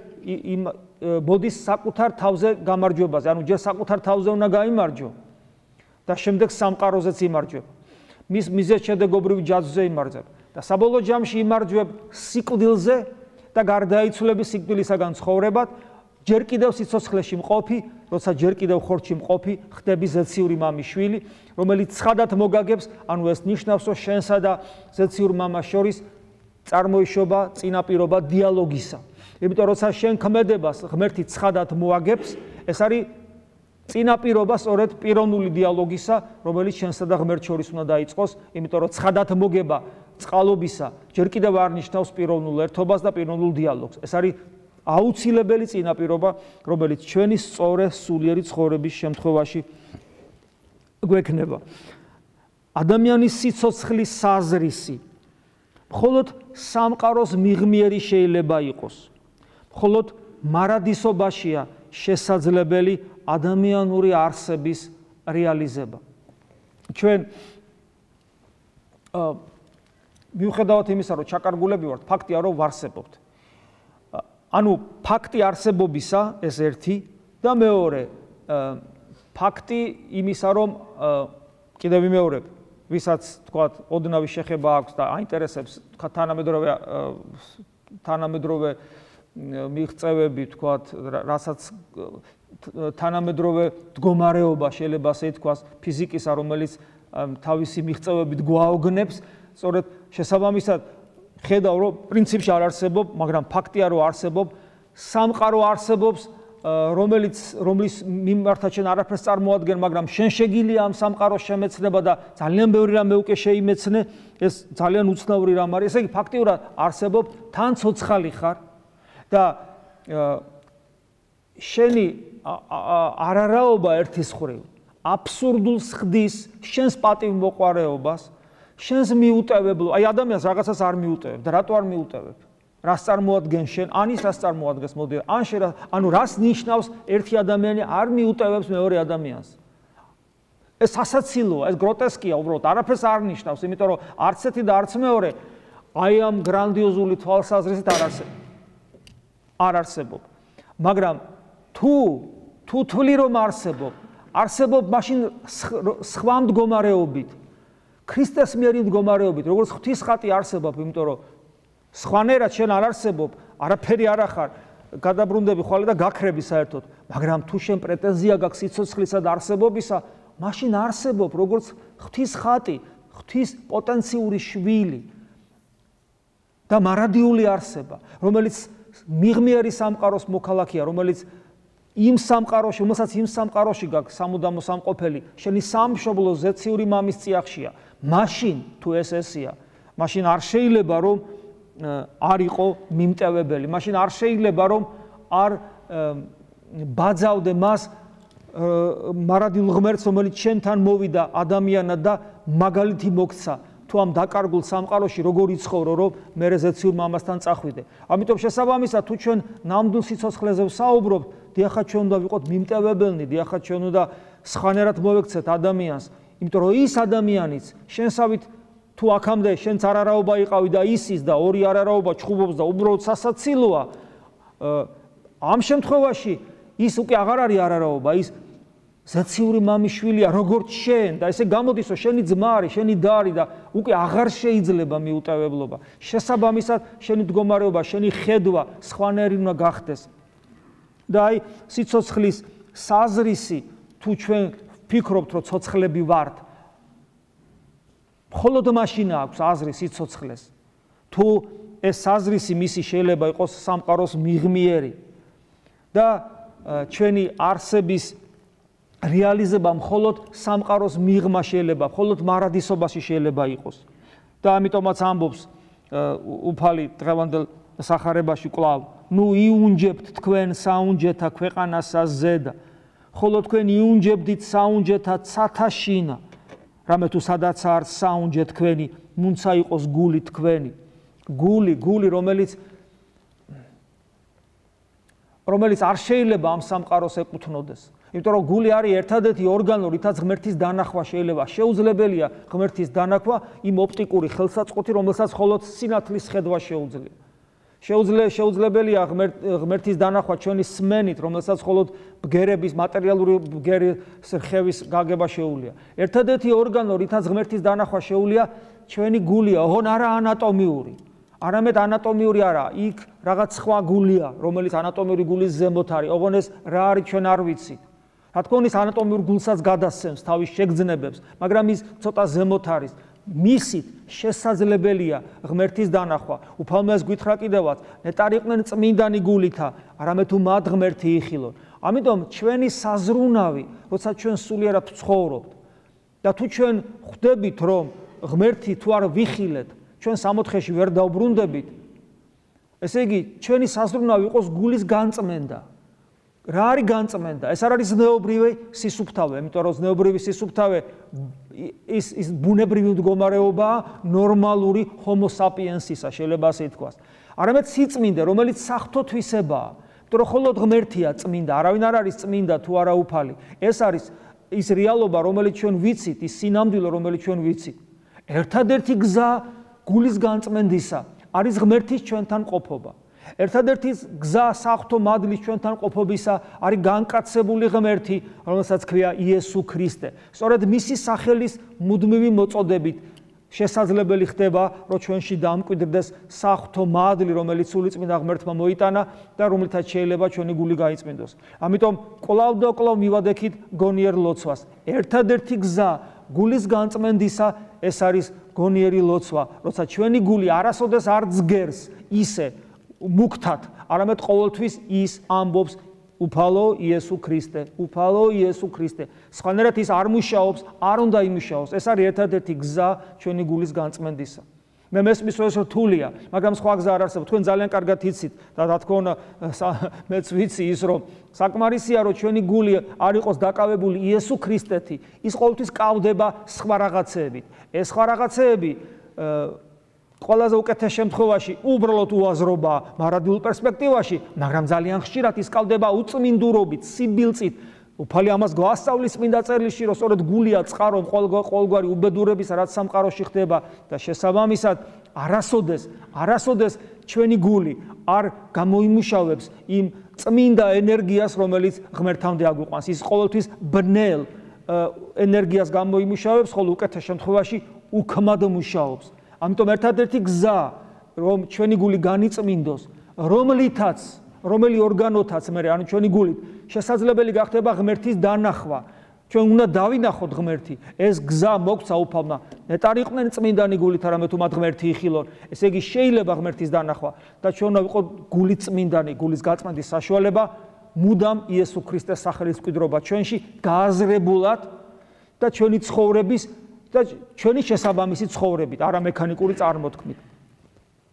[SPEAKER 1] მოდის საკუთარ თავზე გამარჯვებაზე, ანუ ჯერ საკუთარ თავზე უნდა გაიმარჯვო და შემდეგ სამყაროზეც იმარჯვებ. მის მიზეზშედეგობრივ ჯაჭვზე იმარჯვებ და საბოლოო ჯამში იმარჯვებ სიკვდილზე და გარდაიცვლების სიკვდილისაგან ცხოვრებად, ჯერ კიდევ სიცოცხლეში მყოფი, როცა ჯერ კიდევ ხორცში მყოფი, ხდები ზეციური მამის შვილი, რომელიც ცხადად მოგაგებს, ანუ ეს ნიშნავს, რომ შენსა და ზეციურ მამას შორის წარმოიშობა წინაპირობა დიალოგისა. იმიტომ როცა შენ ქმედებას ღმერთი ცხადად მოაგებს, ეს არის წინაპირობა სწორედ პიროვნული დიალოგისა, რომელიც შენსა და ღმერთს შორის უნდა დაიწყოს, იმიტომ რომ ცხადად მოგება წყალობისა ჯერ კიდევ არ ნიშნავს პიროვნულ ერთობას და პიროვნულ დიალოგს. ეს არის აუცილებელი წინაპირობა, რომელიც ჩვენი სწორე სულიერი ცხოვრების შემთხვევაში გვექნება. ადამიანის სიცოცხლის საზრისი მხოლოდ სამყაროს მიღმიერი შეიძლება იყოს. მხოლოდ მარადისობაშია შესაძლებელი ადამიანური არსების რეალიზება. ჩვენ მიუხედავად იმისა, რომ ჩაკარგულები ვართ, ფაქტია, რომ ვარსებობთ. ანუ ფაქტი არსებობისა ეს ერთი და მეორე ფაქტი იმისა, რომ კიდევ ვიმეორებ, ვისაც თქვათ ოდნავი შეხება აქვს და აინტერესებს თანამედროვე მიღწევები, თქვათ, რასაც თანამედროვე მდგომარეობა შეიძლება ასე ითქვას, ფიზიკისა, რომელიც თავისი მიღწევებით გვაოგნებს, სწორედ შესაბამისად ხედავ, რომ პრინციპში არ არსებობ, მაგრამ ფაქტია, რომ არსებობ, სამყარო არსებობს, რომლის მიმართაც შენ არაფერს წარმოადგენ, მაგრამ შენ შეგილია ამ სამყაროს შემეცნება და ძალიან ბევრი რამე უკვე შეიმეცნე, ეს ძალიან უცნაური რამ არის. ესე იგი ფაქტიურად არსებობ, თან ცოცხალი ხარ და შენი არარაობა ერთის მხრივ აბსურდულს ხდის შენს პატივმოყვარეობას, შენს მიუტევებლობას, აი ადამიანს რაღაცას არ მიუტევებ და რატო არ მიუტევებ? რას წარმოადგენს შენ? ანის რას წარმოადგენს? მოდი, ანუ რას ნიშნავს ერთი ადამიანი არ მიუტევებს მეორე ადამიანს? ეს სასაცილოა, ეს გროტესკია, უბრალოდ არაფერს არ ნიშნავს, იმიტომ რომ არც ერთი და არც მეორე აი ამ გრანდიოზული თვალსაზრისით არ არსებობ. მაგრამ თუ თვლი რომ არსებობ მაშინ სხვა მდგომარეობით, ქრისტეს მიერი მდგომარეობით, როგორც ღვთის ხატი არსებობ, იმიტომ რომ სხვანაირად შენ არ არსებობ, არაფერი არ ახარ, გადაბრუნდები ხვალე და გაქრები საერთოდ, მაგრამ თუ შენ პრეტენზია გაქვს სიცოცხლისა და არსებობისა, მაშინ არსებობ როგორც ღვთის ხატი, ღვთის პოტენციური შვილი და მარადიული არსება, რომელიც მიღმიერი სამყაროს მოქალაქეა, რომელიც იმ სამყაროში გაქვს სამუდამო სამყოფელი, შენი სამშობლო ზეციური მამის წიაღშია, მაშინ თუ ეს ესია, მაშინ არ შეიძლება რომ არ იყო მიმტევებელი, მაშინ არ შეიძლება რომ არ ბაძავდე მას მარადილ ღმერთს, რომელიც შენთან მოვიდა ადამიანად და მაგალითი მოგცა თუ ამ დაკარგულ სამყაროში როგორ იცხოვრო, რომ მერე ზეციურ მამასთან წახვიდე. ამიტომ შესაბამისად თუ ჩვენ ნამდვილ სიცოცხლეზე ვსაუბრობთ, დიახაც ჩვენ უნდა ვიყოთ მიმტევებელნი, დიახაც ჩვენ უნდა სხვანაირად მოვექცეთ ადამიანს, იმიტომ რომ ის ადამიანიც შენსავით თუ აქამდე შენც არარაობა იყავი და ისის და ორი არარაობა ჩხუბობს და უბრალოდ სასაცილოა, ამ შემთხვევაში ის უკვე აღარ არის არარაობა, ის ზეციური მამიშვილია, როგორც შენ და ესე გამოდის, რომ შენი ძმა არის, შენი და არის და უკვე აღარ შეიძლება მიუტევებლობა. შესაბამისად, შენი მდგომარეობა, შენი ხედვა სხვანაირი უნდა გახდეს. და აი სიცოცხლის საზრისი თუ ჩვენ ვფიქრობთ, რომ ცოცხლები ვართ, მხოლოდ მაშინ აქვს აზრი სიცოცხლეს. თუ ეს საზრისი მისი შეიძლება იყოს სამყაროს მიღმიერი და ჩვენი არსების რეალიზება მხოლოდ სამყაროს მიღმა შეიძლება, მხოლოდ მარადისობაში შეიძლება იყოს. და ამიტომაც ამბობს უფალი დღევანდელ სახარებაში კვლავ, ნუ იუნჯებთ თქვენ საუნჯეთა ქვეყანასა ზედა, ხოლო თქვენ იუნჯებდით საუნჯეთა ცათაშინა, რამე თუ სადაც არ საუნჯე თქვენი, მუნცა იყოს გული თქვენი. გული, რომელიც არ შეიძლება ამ სამყაროს ეკუთვნოდეს. იმიტომ რომ გული არის ერთადერთი ორგანო, რითაც ღმერთის დანახვა შეიძლება. შეუძლებელია ღმერთის დანახვა იმ ოპტიკური ხელსაწყოთი, რომელსაც მხოლოდ სინათლის ხედვა შეუძლია. შეუძლებელია ღმერთის დანახვა ჩვენი სმენით, რომელსაც მხოლოდ ბგერების, მატერიალური ბგერის რხევის გაგება შეუძლია. ერთადერთი ორგანო, რითაც ღმერთის დანახვა შეუძლია, ჩვენი გულია, ოღონ არა ანატომიური. არამედ ანატომიური არა, იქ რაღაც სხვა გულია, რომელიც ანატომიური გულის ზემოთ არის, ოღონ ეს რა არის ჩვენ არ ვიცით. რა თქმა უნდა, ის ანატომიურ გულსაც გადასცემს თავის შეგრძნებებს, მაგრამ ის ცოტა ზემოთ არის. მისით შესაძლებელია ღმერთის დანახვა. უფალმა ეს გითხრა კიდევაც, ნეტარიყვნენ წმინდანი გულითა, არამედ თუ მათ ღმერთი იხილონ. ამიტომ ჩვენი საზრუნავი, როცა ჩვენ სულიერად ვცხოვრობთ და თუ ჩვენ ხვდებით, რომ ღმერთი თუ არ ვიხილეთ, ჩვენ სამოთხეში ვერ დაუბრუნდებით, ესე იგი, ჩვენი საზრუნავი იყოს გულის განწმენდა. რა არის განწმენდა? ეს არ არის ზნეობრივი სისუფთავე, იმიტომ რომ ზნეობრივი სისუფთავე ის ბუნებრივი მდგომარეობაა ნორმალური ჰომო საპიენსისა, შეიძლება ასე ითქვას. არამედ სიწმინდე, რომელიც საღვთოთვისებაა, იმიტომ რომ მხოლოდ ღმერთია წმინდა, არავინ არ არის წმინდა თუ არა უფალი. ეს არის ის რეალობა, რომელიც ჩვენ ვიცით, ის სინამდვილე, რომელიც ჩვენ ვიცით. ერთადერთი გზა გულის განწმენდისა არის ღმერთის ჩვენთან ყოფობა. ერთადერთი გზა საღვთო მადლის ჩვენთან ყოფობისა არის განკაცებული ღმერთი, რომელსაც ქვია იესო ქრისტე. სწორედ მისი სახელის მუდმივი მოწოდებით შესაძლებელი ხდება, რომ ჩვენში დამკვიდრდეს საღვთო მადლი, რომელიც სულიწმინდა ღმერთმა მოიტანა და რომლითაც შეიძლება ჩვენი გული გაიწმინდოს. ამიტომ კვლავ და კვლავ მივადექით გონიერ ლოცვას. ერთადერთი გზა გულის განწმენდისა ეს არის გონიერი ლოცვა, როცა ჩვენი გული არასოდეს არ ძგერს ისე მუქთად, არამედ ყოველთვის ის ამბობს უფალო იესო ქრისტე, უფალო იესო ქრისტე. სხვანაირად ის არ მუშაობს, არ უნდა იმუშაოს. ეს არის ერთადერთი გზა ჩვენი გულის განწმენდისა. მე მესმის რომ ეს რთულია, მაგრამ სხვა გზა არ არსებობს. თქვენ ძალიან კარგად იცით და რა თქმა უნდა მეც ვიცი ის რომ საკმარისია რომ ჩვენი გული არ იყოს დაკავებული იესო ქრისტეთი, ის ყოველთვის კავდება სხვა რაღაცეებით. ეს სხვა რაღაცეები ყველაზე უკეთეს შემთხვევაში უბრალოდ უაზრობა მარადილ პერსპექტივაში, მაგრამ ძალიან ხშირად ის კავდება უწმინდურობით, სიბილწით. უფალი ამას გვასწავლის წმინდა წერილში, რომ სწორედ გულია წყარო ყოველგვარი უბედურების, რაც სამყაროში ხდება და შესაბამისად არასოდეს ჩვენი გული არ გამოიმუშავებს იმ წმინდა ენერგიას, რომელიც ღმერთამდე აგვიყვანს. ის ყოველთვის ბნელ ენერგიას გამოიმუშავებს, ხოლო უკეთეს შემთხვევაში უქმად მუშაობს. ამიტომ ერთადერთი გზა, რომ ჩვენი გული განიწმინდოს, რომელი ორგანოთაც მე ანუ ჩვენი გულით შესაძლებელი გახდება ღმერთის დანახვა. ჩვენ უნდა დავინახოთ ღმერთი. ეს გზა მოგცა უფალმა. ნეტარიყვნენ წმინდანი გულით, არამედ თუ მათ ღმერთი იხილონ. ესე იგი შეიძლება ღმერთის დანახვა და ჩვენ უნდა ვიყოთ გული წმინდანი, გულის გაწმენდის საშუალება მუდამ იესო ქრისტეს სახელის მკვიდრობა ჩვენში გააზრებულად და ჩვენი ცხოვრების და ჩვენი შესაბამისი ცხოვრებით, არა მექანიკური წარმოთქმით.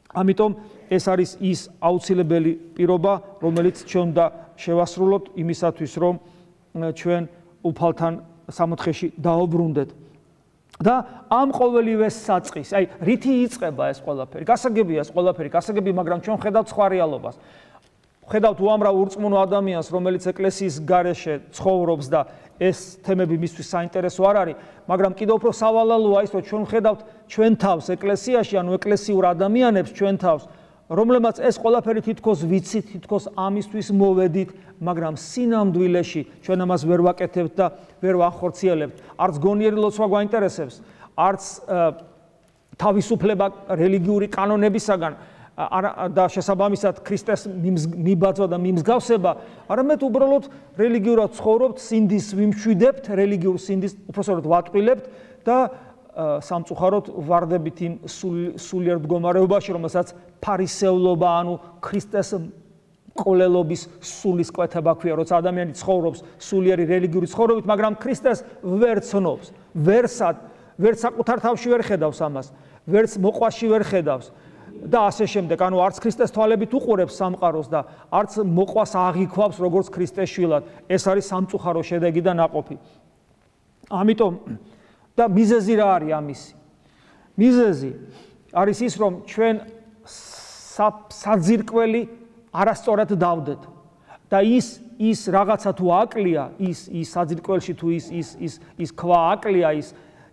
[SPEAKER 1] ამიტომ ეს არის ის აუცილებელი პირობა, რომელიც ჩვენ უნდა შევასრულოთ იმისათვის, რომ ჩვენ უფალთან სამოთხეში დაუბრუნდეთ. და ამ ყოველივეს საწყის, აი რითი იწყება ეს ყველაფერი? გასაგებია ეს ყველაფერი, გასაგები, მაგრამ ჩვენ ხედავთ სხვა რეალობას. ხედავთ უამრავ ურწმუნო ადამიანს, რომელიც ეკლესიის გარეშე ცხოვრობს და ეს თემები მისთვის საინტერესო არ არის, მაგრამ კიდევ უფრო სავალალოა ის, რომ ჩვენ ხედავთ ჩვენ თავს ეკლესიაში, ანუ ეკლესიურ ადამიანებს ჩვენ თავს, რომლებმაც ეს ყველაფერი თითქოს ვიცით, თითქოს ამისთვის მოვედით, მაგრამ სინამდვილეში ჩვენ ამას ვერ ვაკეთებთ და ვერ ვახორციელებთ. არც გონიერი ლოცვა გვაინტერესებს, არც თავისუფლება რელიგიური კანონებისაგან და შესაბამისად ქრისტეს მიბაძვა და მიმსგავსება, არამედ უბრალოდ რელიგიურად ცხოვრობთ, სინდის ვიმშვიდებთ, რელიგიურ სინდის უпроსტად ვატყვილებთ და სამწუხაროდ ვარდებით იმ სულიერ მდგომარეობაში, რომელსაც ფარისევლობა, ანუ ქრისტეს მკვლელობის სულის კვეთება ქვია, როცა ადამიანი ცხოვრობს სულიერი რელიგიური ცხოვრობით, მაგრამ ქრისტეს ვერ ცნობს, ვერც საკუთარ თავში ვერ ხედავს ამას, ვერც მოყვაში ვერ ხედავს. და ასე შემდეგ, ანუ არც ქრისტეს თვალებით უყურებს სამყაროს და არც მოყვას აღიქვავს როგორც ქრისტეს შვილად. ეს არის სამწუხარო შედეგი და ნაყოფი. ამიტომ და მიზეზი რა არის ამისი? მიზეზი არის ის, რომ ჩვენ საძირკველი არასწორად დავდეთ და ის რაღაცა თუ აკლია, ის საძირკველში თუ ის ქვა აკლია,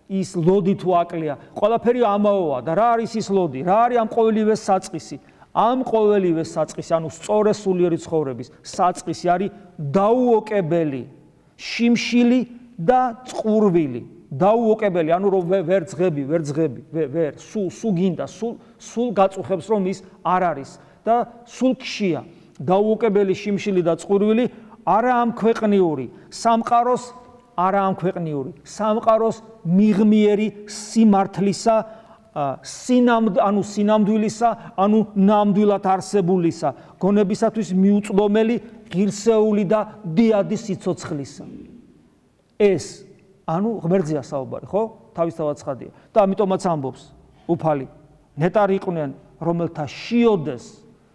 [SPEAKER 1] ის ლოდი თუ აკლია, ყველაფერი ამაოა და რა არის ის ლოდი? რა არის ამ ყოველივეს საწყისი? ამ ყოველივეს საწყისი, ანუ სწორი სულიერი ცხოვრების საწყისი არის დაუოკებელი, შიმშილი და წყურვილი. დაუოკებელი, ანუ რომ ვერ ძღები, სულ გინდა, სულ გაწუხებს რომ ის არ არის და სულ ქშია. დაუოკებელი, შიმშილი და წყურვილი არა ამ ქვეყნიური, არა ამ ქვეყნიური, სამყაროს მიღმიერი სიმართლისა, ანუ სინამდვილისა, ანუ ნამდვილად არსებულისა, გონებისათვის მიუწვდომელი, ღირსეული და დიადი სიცოცხლისა. ეს, ანუ ღმერთზეა საუბარი, ხო? თავისთავად ცხადია. და ამიტომაც ამბობს უფალი, ნეტარი იყვნენ, რომელთა შიოდეს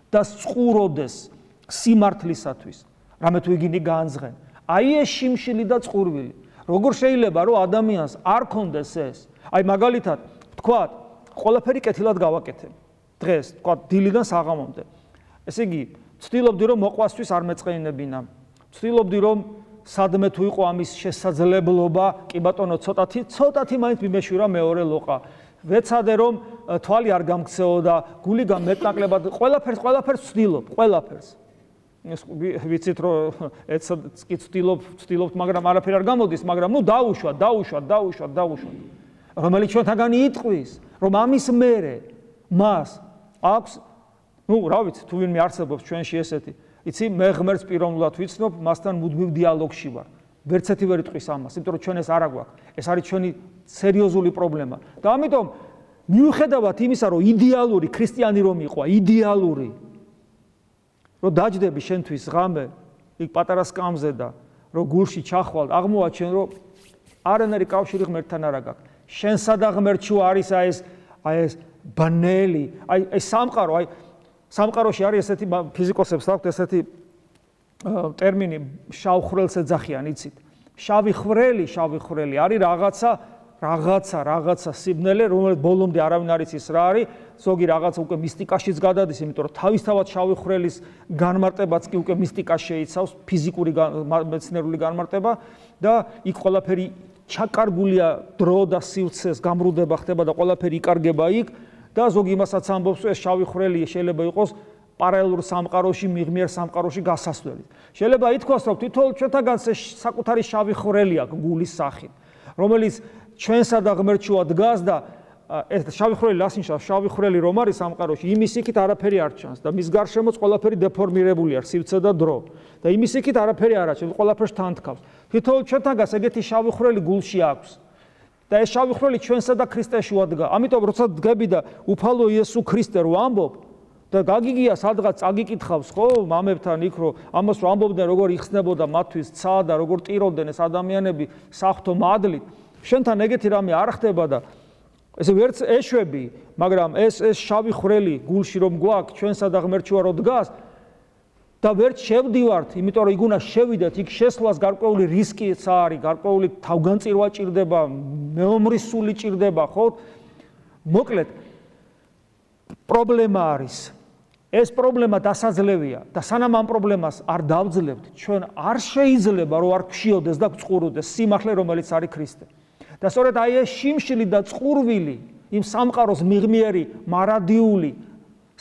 [SPEAKER 1] და წყუროდეს სიმართლისათვის, რამე თუ იგინი გაანძღენ. აი ეს შიმშილი და წყურვილი. როგორ შეიძლება რომ ადამიანს არ კონდეს ეს? აი მაგალითად, ვთქვათ, ყველაფერი კეთილად გავაკეთებ. დღეს, ვთქვათ, დილიდან საღამომდე. ესე იგი, ვცდილობდი რომ მოყვასთვის არ მეწყენებინა. ვცდილობდი რომ სადმე თუ იყო ამის შესაძლებლობა, კი ბატონო, ცოტათი მაინც მიმეშვირა მეორე ლოყა. ვეცადე რომ თვალი არ გამქცეო და გული გამეტნაკლებად ყველაფერს ვცდილობ, ყველაფერს. ვიცით რომ ეცადაც კი ვცდილობთ, მაგრამ არაფერი არ გამოდის, მაგრამ ნუ დაუშვათ. რომელიც ჩვენთაგანი იტყვის, რომ ამის მერე მას აქვს, ნუ რა ვიცი, თუ ვინმე არსებობს ჩვენში ესეთი, იცი, მე ღმერთს პიროვნულად ვიცნობ, მასთან მუდმივ დიალოგში ვარ. ვერცეთი ვერ იტყვის ამას, იმიტომ რომ ჩვენ ეს არა გვაქვს. ეს არის ჩვენი სერიოზული პრობლემა. და ამიტომ მიუხედავად იმისა, რომ იდეალური ქრისტიანი რომ იყო, იდეალური რომ დაჯდები შენთვის ღამე იქ პატარა სკამზე და რომ გულში ჩახვალ, აღმოაჩენ რომ არანაირი კავშირი ღმერთთან არ აქვს. შენსა და ღმერთში არის აი ეს ბნელი, აი სამყარო, აი სამყაროში არის ესეთი ფიზიკოსებს აქვს ესეთი ტერმინი შავ ხვრელს ეძახიან, იცით? შავი ხვრელი არის რაღაცა სიბნელე, რომელიც ბოლომდე არავინ არ იცის რა არის, ზოგი რაღაცა უკვე მისტიკაშიც გადადის, იმიტომ რომ თავისთავად შავი ხვრელის განმარტებაც კი უკვე მისტიკას შეიცავს, ფიზიკური მეცნიერული განმარტება და იქ ყველაფერი ჩაკარგულია, დრო და სივრცეს გამრუდება ხდება და ყველაფერი იკარგება იქ და ზოგი იმასაც ამბობს, ეს შავი ხვრელი შეიძლება იყოს პარალელურ სამყაროში, მიღმიერ სამყაროში გასასვლელი. შეიძლება ითქვას, რომ თითოეულ ჩვენთაგანს საკუთარი შავი ხვრელი აქვს გულის სახით, რომელიც ჩვენსა და ღმერთშუა დგას და ეს შავი ხვრელი ასნიშნავს, შავი ხვრელი რომ არის სამყაროში, იმის იქით არაფერი არ ჩანს და მის გარშემოც ყველაფერი დეფორმირებული არის, სივრცე და დრო. და იმის იქით არაფერი არ აჩვენს, ყველაფერს თანთქავს. თითოეულ ჩვენთაგანს ეგეთი შავი ხვრელი გულში აქვს. და ეს შავი ხვრელი ჩვენსა და ქრისტეს შუა დგა. ამიტომ როცა დგები და უფალო იესო ქრისტე რო ამბობ და გაგიგია სადღაც წაგიკითხავს, ხო, მამებთან იქ რომ ამას რო ამბობდნენ, როგორ იხსნებოდა მათთვის ცა და როგორ ტიროდნენ ეს ადამიანები საღვთო მადლით. შენთან ეგეთი რამე არ ხდება და ესე ვერც ეშვები, მაგრამ ეს შავი ხვრელი გულში რომ გვაქვს, ჩვენსა და ღმერთშუა რო დგას, და ვერ შევდივართ, იმიტომ რომ იქ უნდა შევიდეთ, იქ შესვლას გარკვეული რისკიც არის, გარკვეული თავგანწირვა ჭირდება, მეომრისული ჭირდება, ხო? მოკლედ პრობლემა არის. ეს პრობლემა დასაძლევია და სანამ ამ პრობლემას არ დავძლებთ, ჩვენ არ შეიძლება რომ არ გშიოდეს და გწყუროდეს სიმართლე, რომელიც არის ქრისტე. და სწორედ აი ეს შიმშილი და წყურვილი, იმ სამყაროს მიღმიერი, მარადიული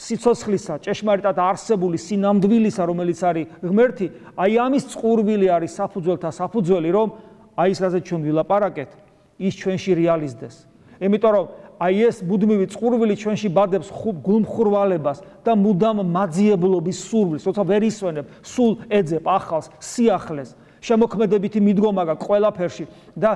[SPEAKER 1] სიცოცხლისა, ჭეშმარიტად არსებული სინამდვილისა, რომელიც არის ღმერთი, აი ამის წყურვილი არის საფუძველთა საფუძველი, რომ აი ეს რაზეც ჩვენ ვილაპარაკეთ, ის ჩვენში რეალიზდეს. იმიტომ რომ აი ეს მუდმივი წყურვილი ჩვენში ბადებს გულმხურვალებას და მუდამ მაძიებლობის სურვილს, როცა ვერ ისვენებ, სულ ეძებ ახალს, სიახლეს, შემოქმედებითი მიდგომა გაქვს ყველაფერში და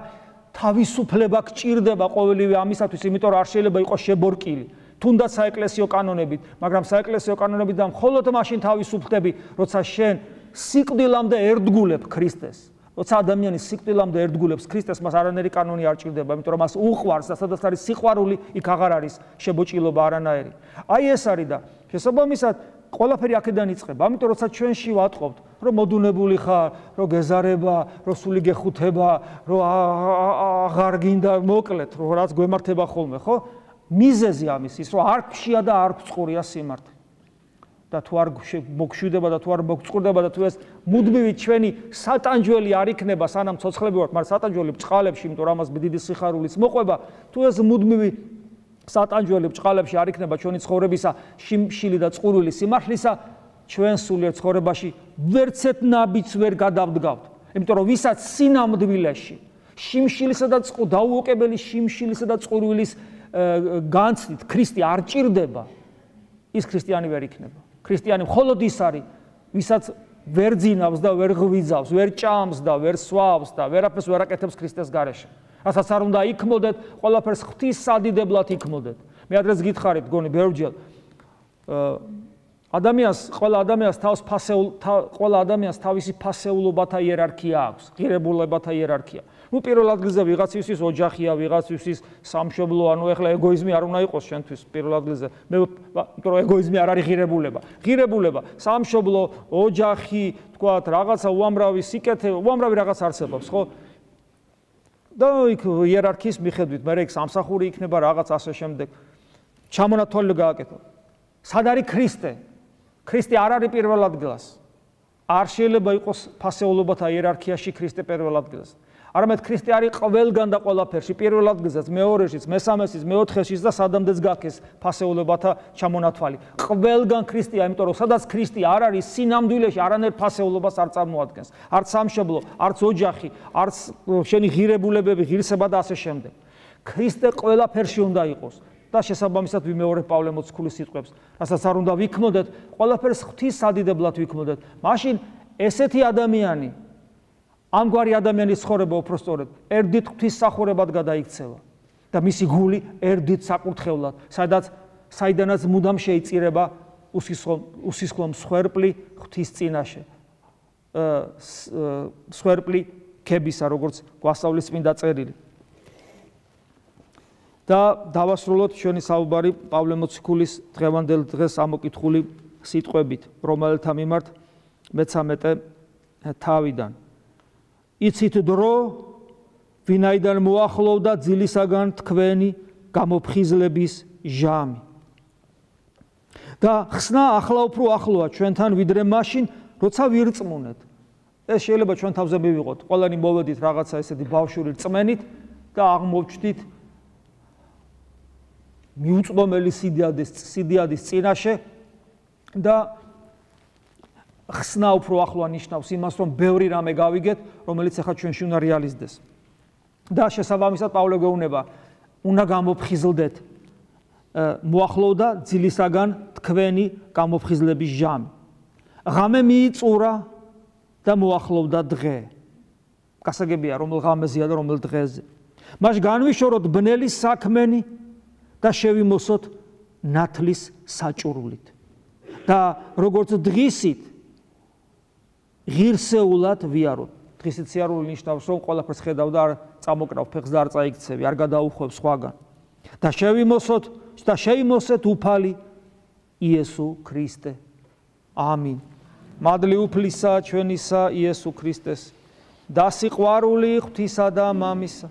[SPEAKER 1] თავისუფლება გჭირდება ყოველივე ამისათვის, იმიტომ რომ არ შეიძლება იყოს შებორკილი. თუნდაც საეკლესიო კანონებით, მაგრამ საეკლესიო კანონებით და მხოლოდ მაშინ თავისუფლდები, როცა შენ სიკვდილამდე ერდგულებ ქრისტეს. როცა ადამიანი სიკვდილამდე ერდგულებს ქრისტეს, მას არანაირი კანონი არ ჭირდება, იმიტომ რომ მას უყვარს და სადაც არის სიყვარული, იქ აღარ არის შებოჭილობა არანაირი. აი ეს არის და შესაბამისად ყველაფერი აქედან იწყება. ამიტომ როცა ჩვენში ვატყობთ, რომ მოდუნებული ხარ, რომ გეზარება, რომ სული გეხუთება, რომ აღარ გინდა მოკლედ, რომ რაც გვემართება ხოლმე, ხო? მიზეზი ამის ის, რომ არ გშია და არ გწყურია სიმართლე. და თუ არ მოგშვიდება და თუ არ მოგწყურდება და თუ ეს მუდმივი ჩვენი სატანჯველი არ იქნება, სანამ ცოცხლები ვართ, მაგრამ სატანჯველი ბჭყალებში, იმიტომ რომ ამას დიდი სიხარულიც მოყვება, თუ ეს მუდმივი სატანჯველი ბჭყალებში არ იქნება ჩვენი ცხოვრებისა შიმშილი და წყურვილი სიმართლისა, ჩვენ სულიერ ცხოვრებაში ვერცეთ ნაბიჯს ვერ გადავდგავთ. იმიტომ რომ ვისაც სინამდვილეში შიმშილისა და დაუოკებელი შიმშილისა და წყურვილის განცდით ქრისტე არ ჭირდება, ის ქრისტიანი ვერ იქნება. ქრისტიანი მხოლოდ ის არის, ვისაც ვერ ძინავს და ვერ ღვიძავს, ვერ ჭამს და ვერ სვავს და ვერაფერს ვერ აკეთებს ქრისტეს გარეშე. რასაც არ უნდა იქმოდეთ, ყველაფერს ღვთის სადიდებლად იქმოდეთ. მე ადრეს გითხარით, გონი ბევრჯერ ყველა ადამიანს თავისი ფასეულობათა იერარქია აქვს, ღირებულებათა იერარქია. ნუ პირველ ადგილზე ვიღაცისთვის ოჯახია, ვიღაცისთვის სამშობლო, ანუ ეხლა ეგოიზმი არ უნდა იყოს შენთვის პირველ ადგილზე. მე იმიტომ რომ ეგოიზმი არ არის ღირებულება. ღირებულება, სამშობლო, ოჯახი, თქვათ, რაღაცა უამრავი სიკეთე, უამრავი რაღაც არსებობს, ხო? და იქ იერარქიის მიხედვით, მე იქ სამსახური იქნება რაღაც ასე შემდეგ. ჩამონათვალე გააკეთო. სად არის ქრისტე? ქრისტე არ არის პირველ ადგილას. არ შეიძლება იყოს ფასეულობათა იერარქიაში ქრისტე პირველ ადგილას. არამედ ქრისტე არის ყველგან და ყველაფერში, პირველ ადგილზეც, მეორეშიც, მესამეშიც, მეოთხეშიც და სადამდეც გაქეს ფასეულობათა ჩამონათვალი. ყველგან ქრისტეა, იმიტომ რომ სადაც ქრისტე არ არის, სინამდვილეში არანაირ ფასეულობას არ წარმოადგენს. არც სამშობლო, არც ოჯახი, არც შენი ღირებულებები, ღირსება და ასე შემდეგ. ქრისტე ყველაფერში უნდა იყოს. და შესაბამისად ვიმეორებ პავლე მოციქულის სიტყვებს, რასაც არ უნდა ვიქმოდეთ, ყველაფერს ღვთის სადიდებლად ვიქმოდეთ. მაშინ ესეთი ადამიანი, ამგვარი ადამიანის ცხოვრება უпростоრად, ერთდით ღვთის სახურებად გადაიქცევა და მისი გული ერთდით საკურთხევლად, საიდანაც მუდამ შეიწირება უსისხლო მსხვერპლი ღვთის წინაშე. მსხვერპლი ქებისა, როგორც გვასწავლის წმინდა წერილი. და დავასრულოთ ჩვენი საუბარი პავლე მოციქულის დღევანდელ დღეს ამოკითხული სიტყვებით, რომელთა მიმართ მე-13 თავიდან. იცით დრო, ვინაიდან მოახლოვდა ძილისაგან თქვენი გამოფხიზლების ჟამი. და ხსნა ახლა უფრო ახლოა ჩვენთან ვიდრე მაშინ, როცა ვირწმუნეთ. ეს შეიძლება ჩვენ თავზე მივიღოთ, ყველანი მოვედით რაღაცა ესეთი ბავშვური რწმენით და აღმოვჩნდით მიუწვდომელი სიდიადის წინაშე და ხსნა უფრო ახლოა ნიშნავს იმას, რომ ბევრი რამე გავიგეთ, რომელიც ახლა ჩვენში უნდა რეალიზდეს. და შესაბამისად პავლე გვეუბნება, უნდა გამოფხიზლდეთ, მოახლოვდა ძილისაგან თქვენი გამოფხიზლების ჟამი. ღამე მიიწურა და მოახლოვდა დღე. გასაგებია, რომელ ღამეზეა და რომელ დღეზე. მას განვიშოროთ ბნელი საქმენი და შევიმოსოთ ნათლის საჭურვლით. და როგორც დღისით ღირსეულად ვიაროთ. დღისით სიარული ნიშნავს, რომ ყველაფერს ხედავ და არ წამოკრავ ფეხს და არ წაიქცევი, არ გადაუხვევ სხვაგან. და შევიმოსეთ უფალი იესო ქრისტე. ამინ. მადლი უფლისა ჩვენისა იესო ქრისტეს და სიყვარული ღვთისა და მამისა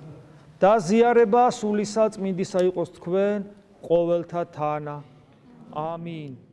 [SPEAKER 1] და ზიარება სულისა წმინდისა იყოს თქვენ ყოველთა თანა. ამინ.